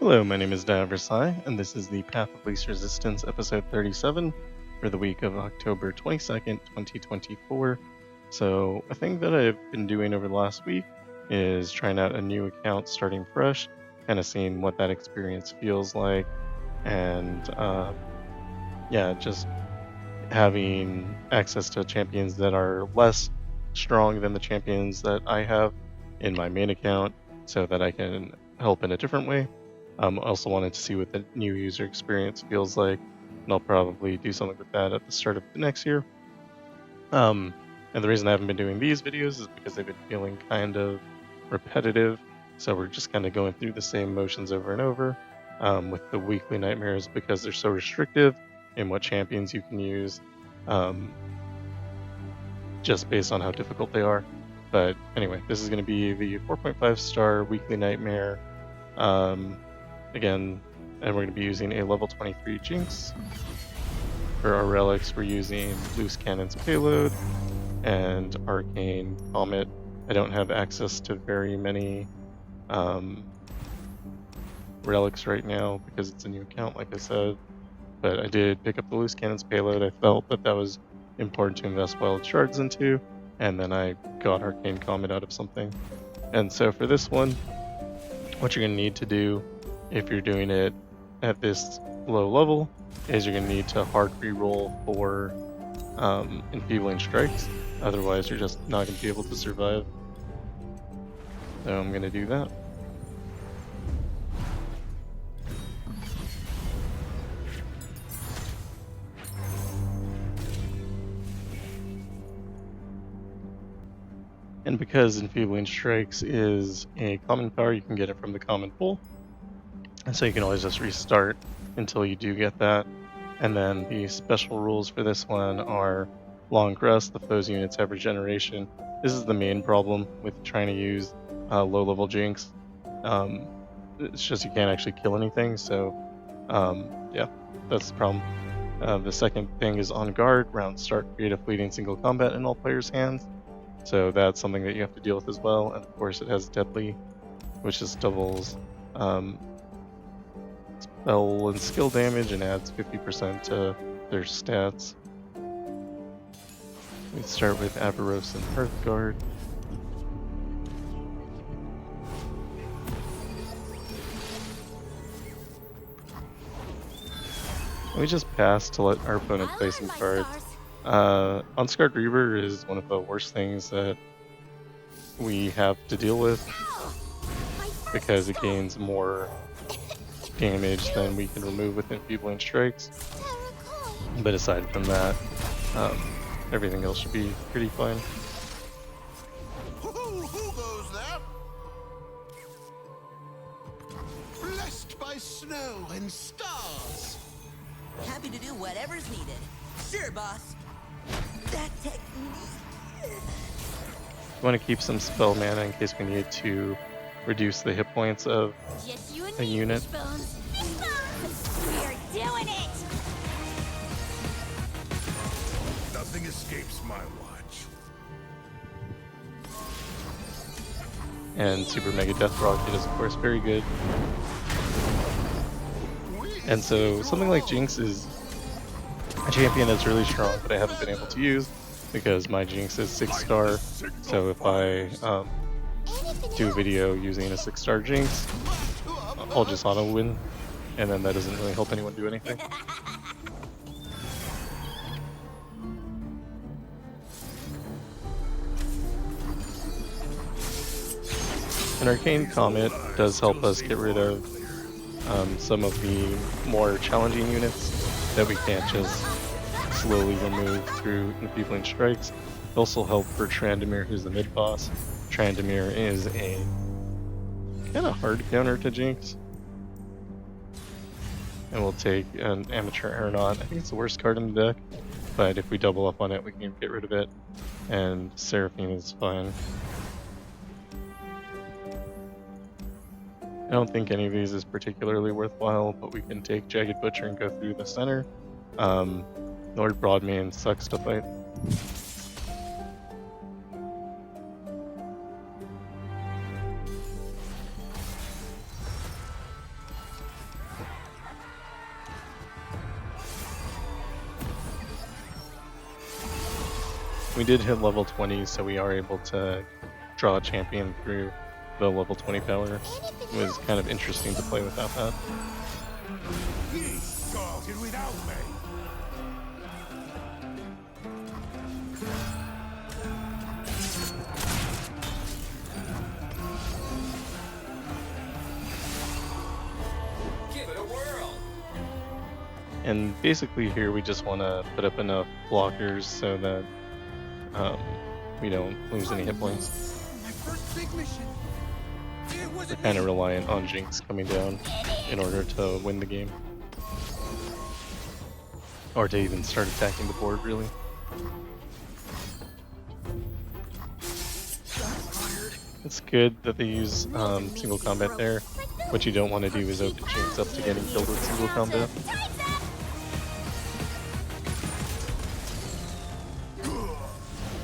Hello, my name is Avarosan, and this is the Path of Least Resistance, episode 37, for the week of October 22nd, 2024. So, a thing that I've been doing over the last week is trying out a new account starting fresh, kind of seeing what that experience feels like, and just having access to champions that are less strong than the champions that I have in my main account so that I can help in a different way. I also wanted to see what the new user experience feels like, and I'll probably do something with that at the start of the next year. And the reason I haven't been doing these videos is because they've been feeling kind of repetitive, so we're just kind of going through the same motions over and over with the weekly nightmares because they're so restrictive in what champions you can use, just based on how difficult they are. But anyway, this is going to be the 4.5 star weekly nightmare. Again, and we're going to be using a level 23 Jinx. For our relics, we're using Loose Cannon's Payload and Arcane Comet. I don't have access to very many relics right now because it's a new account, like I said. But I did pick up the Loose Cannon's Payload. I felt that that was important to invest wild shards into, and then I got Arcane Comet out of something. And so for this one, what you're going to need to do if you're doing it at this low level is you're going to need to hard reroll for Enfeebling Strikes. Otherwise, you're just not going to be able to survive. So I'm going to do that. And because Enfeebling Strikes is a common power, you can get it from the common pool. And so you can always just restart until you do get that. And then the special rules for this one are Long Rest, the foe's units have regeneration. This is the main problem with trying to use low-level Jinx. It's just you can't actually kill anything, so yeah, that's the problem. The second thing is On Guard. Round start, create a fleeting single combat in all players' hands. So that's something that you have to deal with as well. And of course it has Deadly, which just doubles spell and skill damage and adds 50% to their stats. We start with Avarosan Hearthguard. We just pass to let our opponent play some cards. Unscarred Reaver is one of the worst things that we have to deal with because it gains more damage than we can remove with Enfeebling Strikes. But aside from that, everything else should be pretty fine. Who goes there? Blessed by snow and stars. Happy to do whatever's needed. Sure, boss. That technique. We want to keep some spell mana in case we need to reduce the hit points of a unit. We're doing it! Nothing escapes my watch. And Super Mega Death Rocket is of course very good. And so something like Jinx is a champion that's really strong, but I haven't been able to use because my Jinx is 6-star. So if I do a video using a 6-star Jinx, I'll just auto win, and then that doesn't really help anyone do anything. An Arcane Comet does help us get rid of some of the more challenging units that we can't just slowly remove through Enfeebling Strikes. It also help for Tryndamere, who's the mid-boss. Tryndamere is a kind of hard counter to Jinx. And we'll take an Amateur Aeronaut. I think it's the worst card in the deck, but if we double up on it, we can get rid of it. And Seraphine is fine. I don't think any of these is particularly worthwhile, but we can take Jagged Butcher and go through the center. Lord Broadmane sucks to fight. We did hit level 20, so we are able to draw a champion through the level 20 power. It was kind of interesting to play without that. He started without me. Give it a whirl. And basically here we just want to put up enough blockers so that we don't lose any hit points. My first big mission. It was We're kind of reliant on Jinx coming down in order to win the game. Or to even start attacking the board, really. It's good that they use single combat there. What you don't want to do is open Jinx up to getting killed with single combat.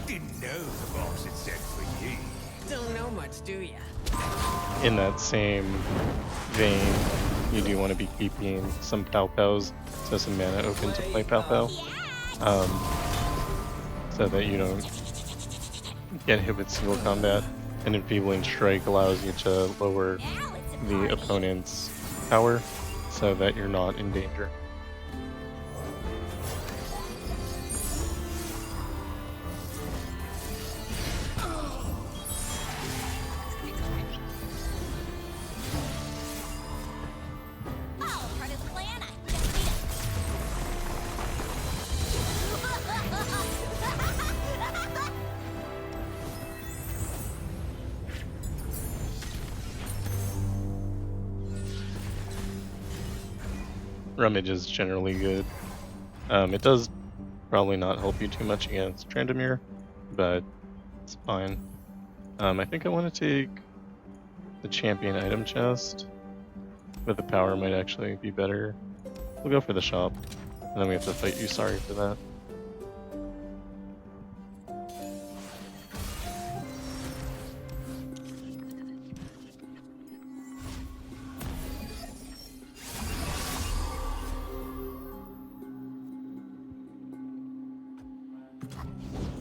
Didn't know the box had said for ye. Don't know much, do ya? In that same vein, you do want to be keeping some Pow Pows, so some mana open to play Pow Pow, so that you don't get hit with single combat. And Enfeebling Strike allows you to lower the opponent's power, so that you're not in danger. Rummage is generally good. It does probably not help you too much against Tryndamere, but it's fine. I think I want to take the champion item chest, but the power might actually be better. We'll go for the shop, and then we have to fight Yusari for that.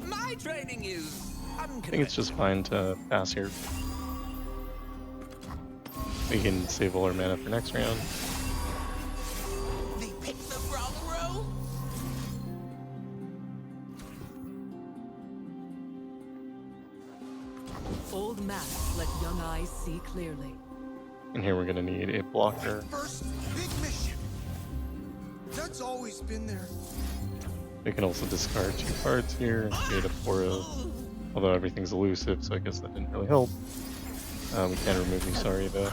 My training is I think it's just fine to pass here. We can save all our mana for next round. They picked the wrong row. Old maps let young eyes see clearly. And here we're gonna need a blocker. First big mission. That's always been there. We can also discard 2 cards here and create a 4/0. Although everything's elusive, so I guess that didn't really help. We can remove Yusari though.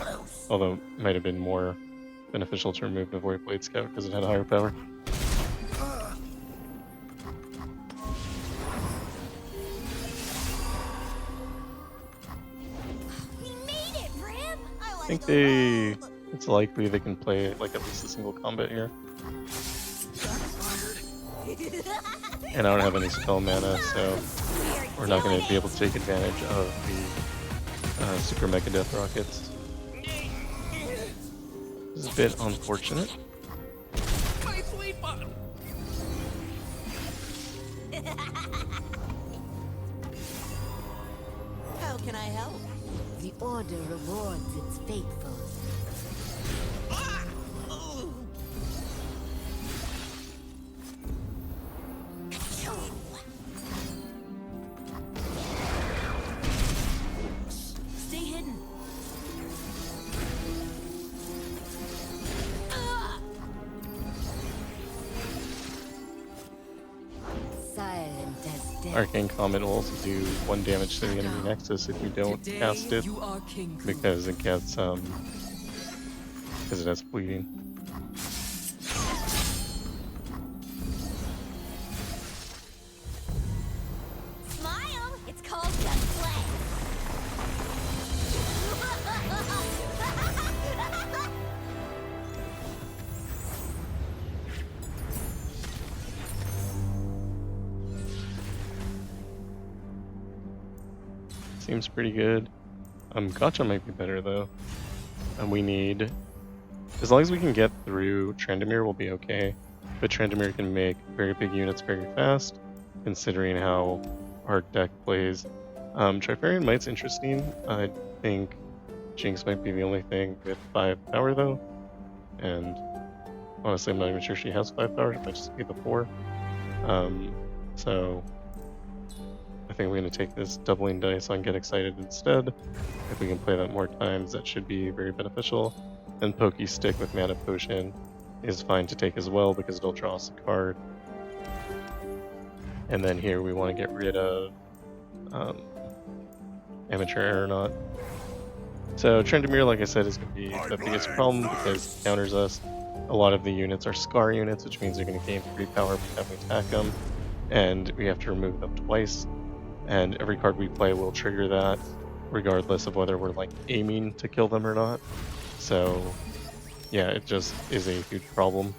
Although it might have been more beneficial to remove the Void Blade Scout because it had higher power. We made it, Brim. I think it's likely they can play like at least a single combat here. And I don't have any spell mana, so we're not going to be able to take advantage of the Super Mega Death Rockets. This is a bit unfortunate. My sweet button. How can I help? The Order rewards its faithful. Ah! Ooh. Stay hidden. Silent as death. Arcane Comet will also do 1 damage to the enemy nexus if you don't Today cast it, you are king. because it gets because it has bleeding. Smile. It's called gunplay. Seems pretty good. Gotcha might be better though. And we need, as long as we can get through Tryndamere, we'll be okay. But Tryndamere can make very big units very fast, considering how our deck plays. Trifarian Might's interesting. I think Jinx might be the only thing with 5 power though, and honestly I'm not even sure she has 5 power, it might just be the 4. So I think we're going to take this doubling dice on Get Excited instead. If we can play that more times, that should be very beneficial. And Pokey Stick with Mana Potion is fine to take as well because it'll draw us a card. And then here we want to get rid of Amateur Aeronaut. So Tryndamere, like I said, is going to be the biggest problem because it counters us. A lot of the units are Scar units, which means they're going to gain 3 power every time we attack them. And we have to remove them twice. And every card we play will trigger that, regardless of whether we're like aiming to kill them or not. So yeah, it just is a huge problem.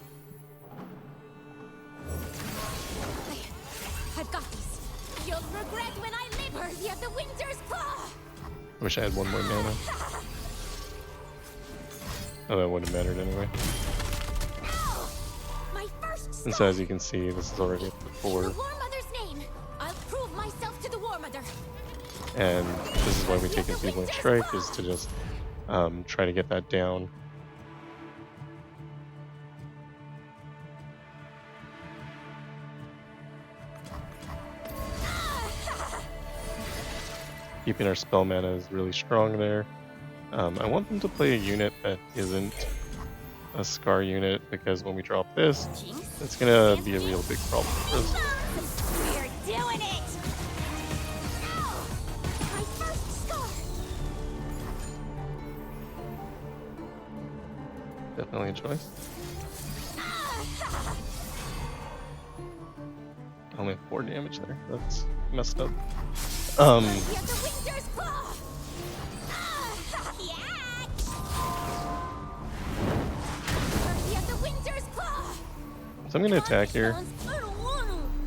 I've got this. You'll regret when I leave her. You have the Winter's Claw. I wish I had one more mana. Oh, that wouldn't have mattered anyway. My first And so as you can see, this is already up to 4. In the War Mother's name, I'll prove myself to the War Mother. And this is why we take Enfeebling Strike, is to just try to get that down. Keeping our spell mana is really strong there. I want them to play a unit that isn't a Scar unit, because when we drop this, it's gonna be a real big problem for us. We're doing it. My first scar. Definitely a choice. Only 4 damage there. That's messed up. You have the Winter's Claw. You have the Winter's Claw. So I'm gonna attack here.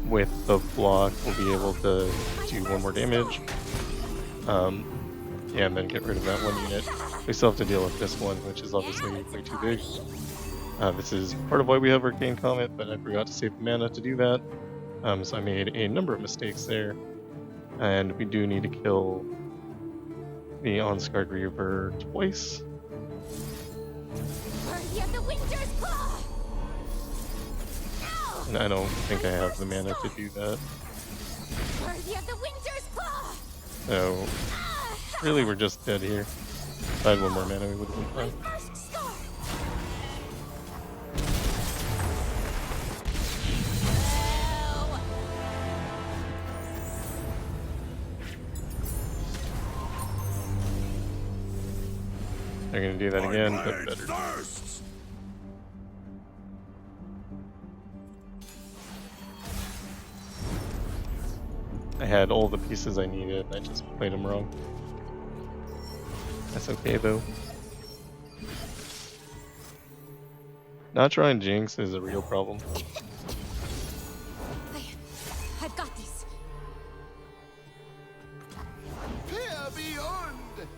With the block, we'll be able to do 1 more damage. Yeah, and then get rid of that 1 unit. We still have to deal with this one, which is obviously way too big. This is part of why we have Arcane Comet, but I forgot to save the mana to do that. So I made a number of mistakes there. And we do need to kill the On-Scarred Reaver twice. You have the Winter's Claw. And I don't think I have the mana to do that. You have the Winter's Claw. So really we're just dead here. If I had 1 more mana we would have been My fine. first scar. They're gonna do that again, but better. I had all the pieces I needed, I just played them wrong. That's okay though. Not drawing Jinx is a real problem. I've got this. Here beyond.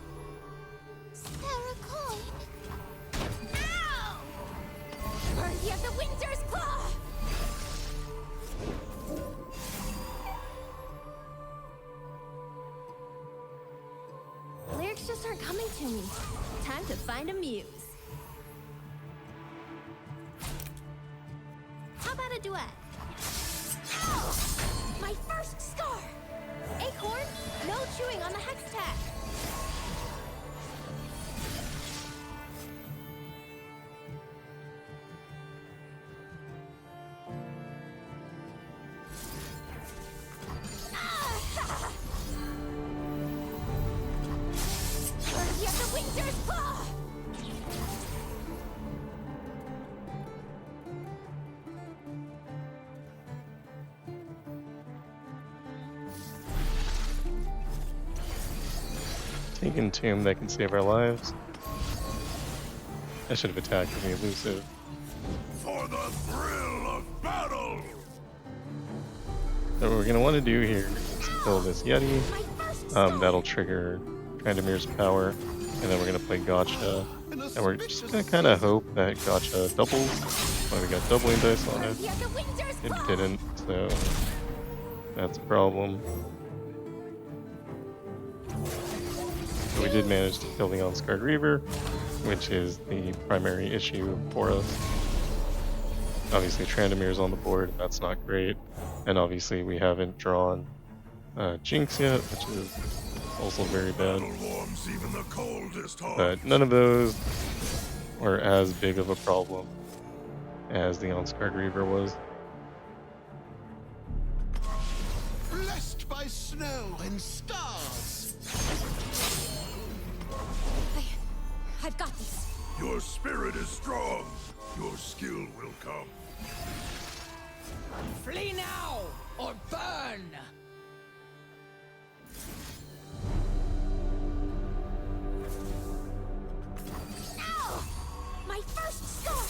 Sarah Coin. Ow! You have the Winter's Claw. Lyrics just aren't coming to me. Time to find a muse. How about a duet? Ow! My first scar. Acorn, no chewing on the hex tag. You have the Winter's Claw. Taking Tomb that can save our lives. I should have attacked with the elusive. For the thrill of battle. So what we're gonna want to do here is kill this Yeti. My first scar. That'll trigger Tryndamere's power, and then we're gonna play Gotcha. And we're just gonna kind of hope that Gotcha doubles. Well, we got doubling dice on it. You have the Winter's It Claw. didn't, so that's a problem. So we did manage to kill the Onscarred Reaver, which is the primary issue for us. Obviously Tryndamere's on the board, that's not great. And obviously we haven't drawn Jinx yet, which is also very bad. But none of those are as big of a problem as the Onscarred Reaver was. Blessed by snow and stars. I've got this. Your spirit is strong. Your skill will come. Flee now or burn! No! My first scar!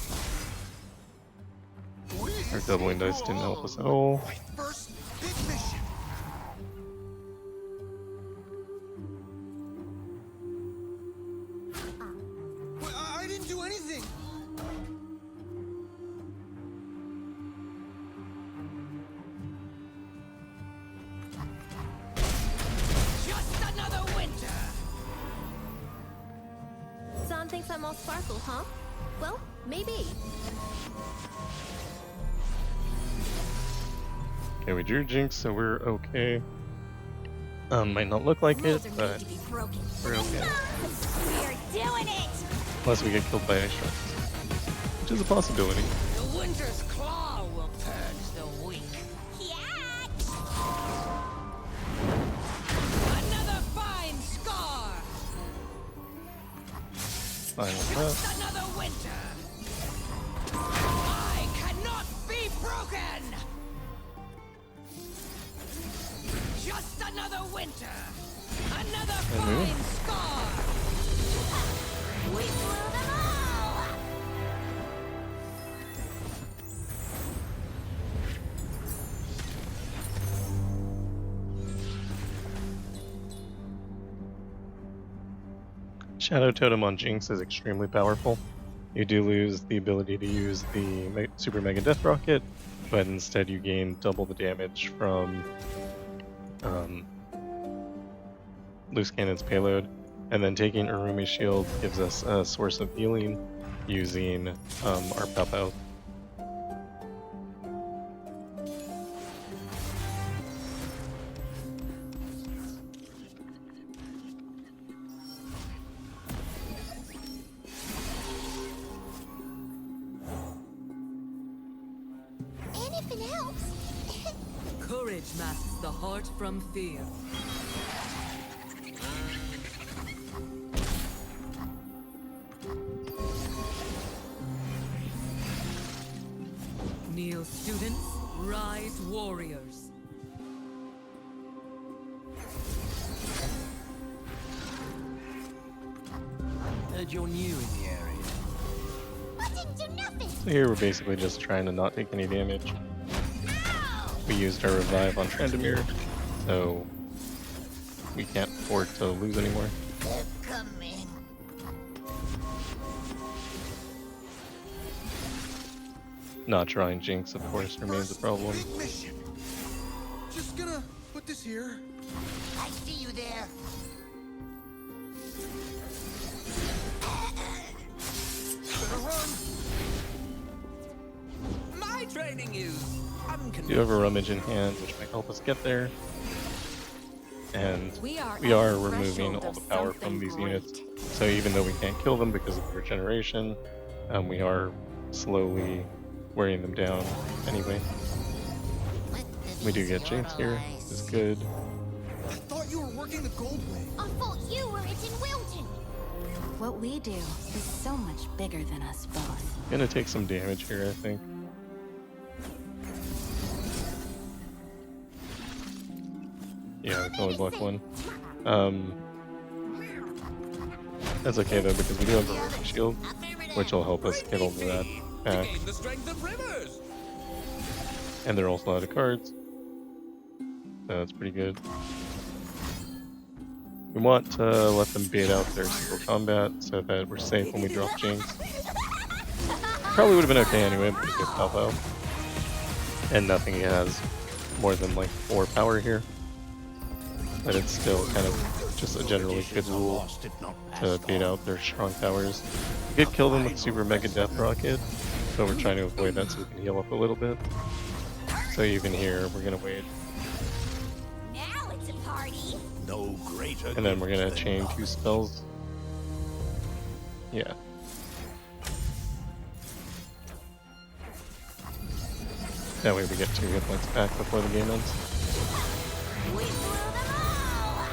Our doubling dice didn't help us at all. My first big mission. I didn't do anything. Just another winter! Zahn thinks I'm all sparkle, huh? Well, maybe. Okay, we drew Jinx, so we're okay. Might not look like it, Rules are made but to be broken. we're okay. We're doing it! Unless we get killed by ice sharks, which is a possibility. The winter's claw will purge the weak. Yeah! Another fine scar! Fine with that. Just another winter! I cannot be broken! Just another winter! Another Mhm. fine scar! We blew them all! Shadow Totem on Jinx is extremely powerful. You do lose the ability to use the Super Mega Death Rocket, but instead you gain double the damage from Loose Cannon's Payload. And then taking Urumi's Shield gives us a source of healing using our Pow Pow. Anything else? Courage masks the heart from fear. Kneel students, rise warriors. Heard you're new in the area. I didn't do nothing! So here we're basically just trying to not take any damage. Ow! We used our revive on Tryndamere, so we can't afford to lose anymore. They're coming. Not drawing Jinx, of course, remains a problem. Big mission. Just gonna put this here. I see you there. Better run. My training use. I'm We do have a rummage in hand, which might help us get there. And we are removing all the power from these units. So even though we can't kill them because of the regeneration, we are slowly wearing them down anyway. We do get Jinx here, which is good. I thought you were working the gold way. I thought you were it in Wilton! What we do is so much bigger than us both. Gonna take some damage here, I think. Yeah, we can only block one. That's okay though, because we do have the Ruby Shield, which will help us get over that back. The strength of rivers. And they're also out of cards. So that's pretty good. We want to let them bait out their single combat so that we're safe when we drop Jinx. Probably would have been okay anyway, but we get Pow Pow. And nothing has more than like 4 power here. But it's still kind of just a generally good rule to bait out their strong towers. We could kill them with Super Mega Death Rocket, but we're trying to avoid that so we can heal up a little bit. So even here, we're gonna wait. Now it's a party. No greater. And then we're gonna chain 2 spells. Yeah. That way we get 2 hit points back before the game ends. We blew them all.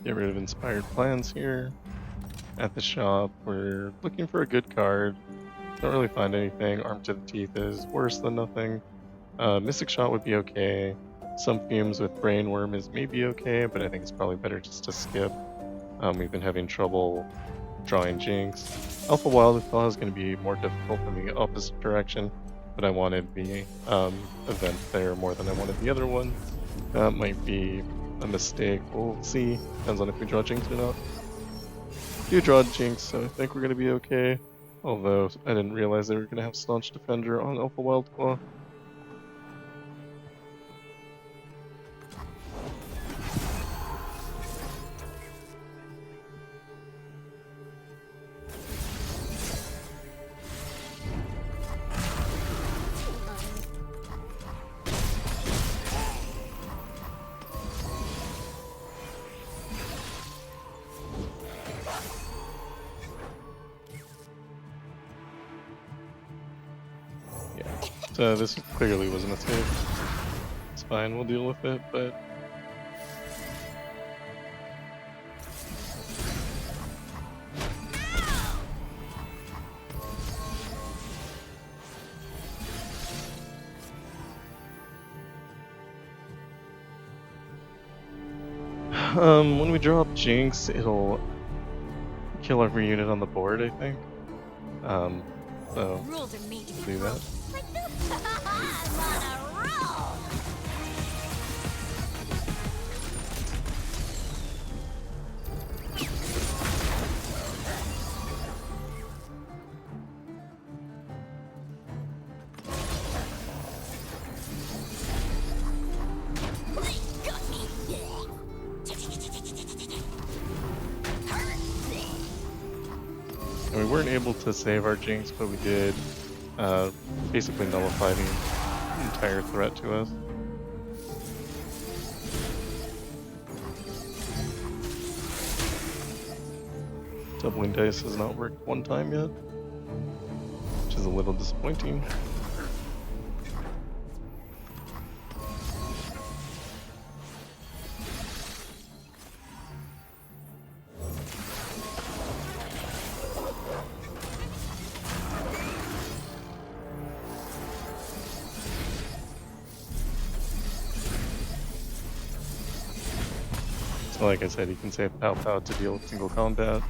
Get rid of Inspired Plans here. At the shop, we're looking for a good card. Don't really find anything. Arm to the Teeth is worse than nothing. Mystic Shot would be okay. Some Fumes with Brainworm is maybe okay, but I think it's probably better just to skip. We've been having trouble drawing Jinx. Alpha Wildclaw is going to be more difficult in the opposite direction, but I wanted the event there more than I wanted the other one. That might be a mistake. We'll see. Depends on if we draw Jinx or not. We do draw Jinx, so I think we're going to be okay. Although I didn't realize they were going to have Staunch Defender on Alpha Wildclaw. So this clearly was a mistake. It's fine, we'll deal with it, but... when we drop Jinx, it'll kill every unit on the board, I think. So, Rules are made to be do that. broken. Like this. I'm on a roll. Got me. And we weren't able to save our Jinx, but we did basically nullify the entire threat to us. Doubling dice has not worked one time yet, which is a little disappointing. So like I said, you can save Pow Pow to deal with single combat.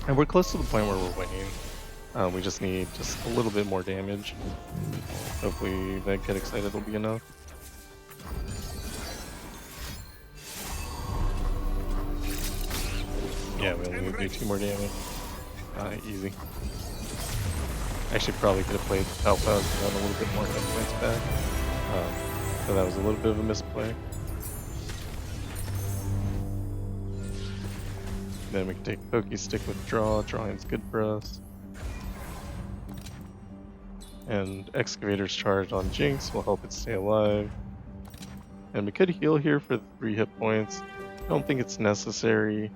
And we're close to the point where we're winning. We just need just a little bit more damage. Hopefully that Get Excited will be enough. Yeah, we only need to do 2 more damage. Easy. Actually probably could have played Pow Pow and gotten a little bit more hit points back. So that was a little bit of a misplay. Then we can take Pokey Stick with Draw. Drawing's good for us. And Excavator's Charge on Jinx will help it stay alive. And we could heal here for the 3 hit points. I don't think it's necessary.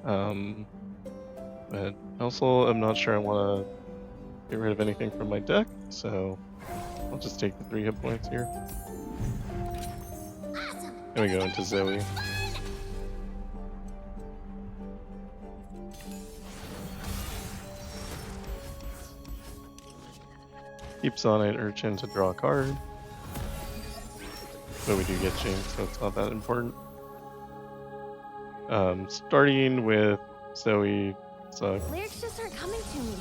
But also I'm not sure I want to get rid of anything from my deck, so I'll just take the 3 hit points here. Then we go into Zoe. Keep Sonite Urchin to draw a card. But we do get Jinx, so it's not that important. Starting with Zoe sucks. Lyrics just aren't coming to me.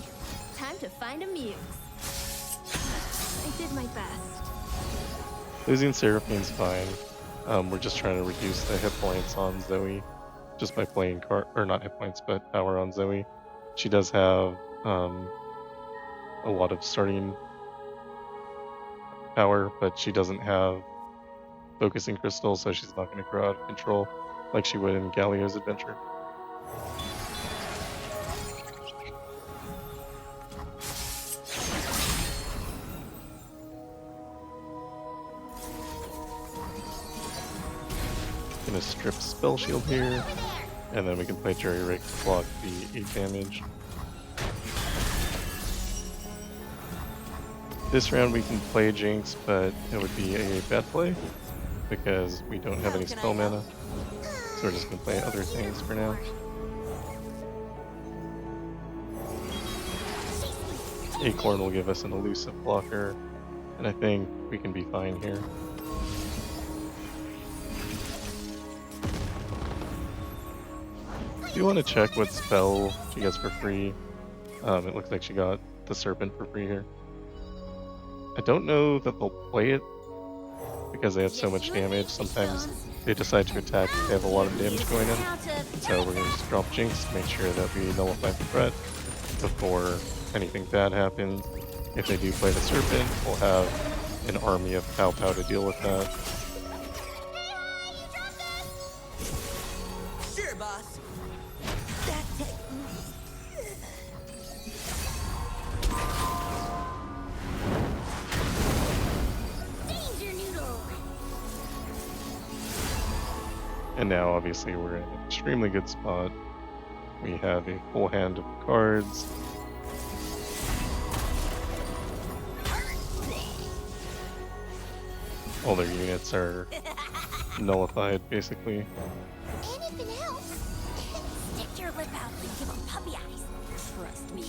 Time to find a muse. I did my best. Losing Seraphine's fine. We're just trying to reduce the hit points on Zoe. just by playing or not hit points, but power on Zoe. She does have a lot of starting power, but she doesn't have focusing crystals, so she's not going to grow out of control like she would in Galio's adventure. Gonna strip Spell Shield here, and then we can play Jerry Rig to block the 8 damage. This round we can play Jinx, but it would be a bad play because we don't have any spell mana, so we're just gonna play other things for now. Acorn will give us an elusive blocker, and I think we can be fine here. Do you want to check what spell she gets for free? It looks like she got the Serpent for free here. I don't know that they'll play it because they have so much damage. Sometimes they decide to attack if they have a lot of damage going in. So we're going to just drop Jinx to make sure that we nullify the threat before anything bad happens. If they do play the Serpent, we'll have an army of Pow Pow to deal with that. Sure, boss. That technique. Danger noodle. And now obviously we're in an extremely good spot. We have a full hand of cards. All their units are nullified, basically. Anything else? Stick your lip out and give them puppy eyes. Trust me.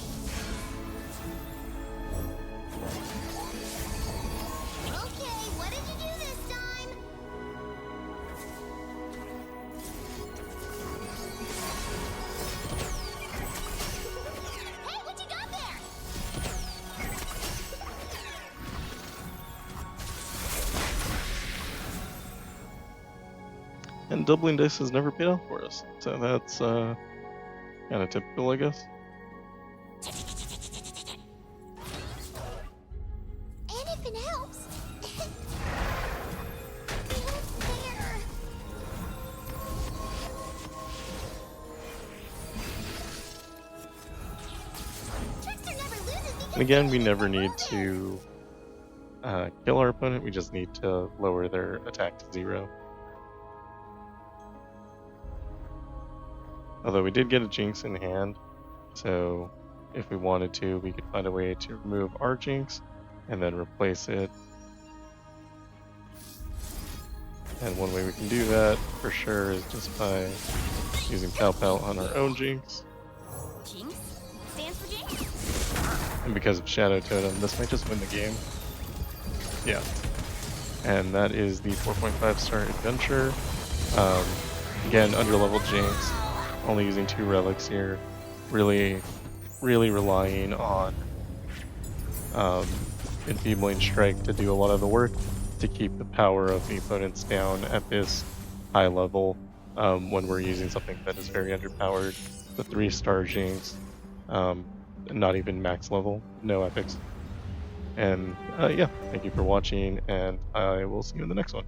Okay, what did you do this time? Hey, what you got there? And doubling dice has never paid off for us, so that's kind of typical, I guess. Anything else? There. Trickster never loses because And again, we never need to kill our opponent, we just need to lower their attack to 0. Although we did get a Jinx in hand, so if we wanted to, we could find a way to remove our Jinx and then replace it. And one way we can do that, for sure, is just by using Pow Pow on our own Jinx. Jinx stands for Jinx. And because of Shadow Totem, this might just win the game. Yeah. And that is the 4.5 star adventure. Again, underleveled Jinx. Only using 2 relics here, really relying on Enfeebling Strike to do a lot of the work to keep the power of the opponents down at this high level when we're using something that is very underpowered. The 3-star Jinx, not even max level, no epics. And yeah, thank you for watching, and I will see you in the next one.